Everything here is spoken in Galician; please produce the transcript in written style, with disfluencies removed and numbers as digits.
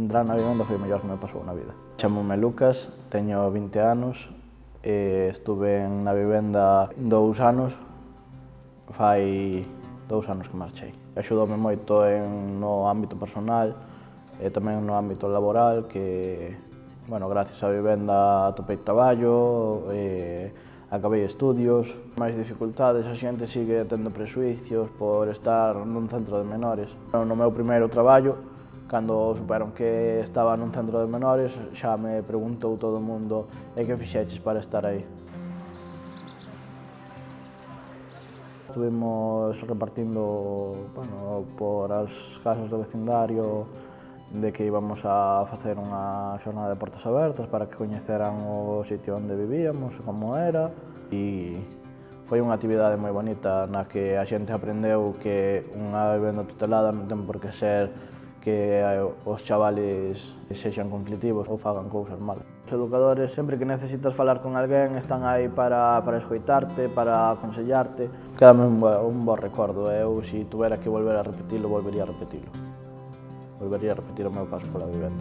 Entrar na vivenda foi o mellor que me pasou na vida. Chámome Lucas, teño 20 anos, estuve na vivenda 2 anos, fai 2 anos que marchei. Axudoume moito no ámbito personal e tamén no ámbito laboral, que, bueno, gracias á vivenda atopei traballo, acabei estudios. Máis dificultades, a xente sigue tendo presuicios por estar nun centro de menores. No meu primeiro traballo, cando superon que estaba nun centro de menores, xa me preguntou todo o mundo e que fixeches para estar aí. Estuvimos repartindo, bueno, por as casas do vecindario, de que íbamos a facer unha xornada de portas abertas para que coñeceran o sitio onde vivíamos, como era, e foi unha actividade moi bonita na que a xente aprendeu que unha vivenda tutelada non ten por que ser que os chavales sexan conflitivos ou fagan cousas malas. Os educadores, sempre que necesitas falar con alguén, están aí para escoitarte, para aconsellarte. Quédame un bo recordo. Eu, se tuvera que volver a repetilo, volvería a repetilo. Volvería a repetir o meu paso pola vivenda.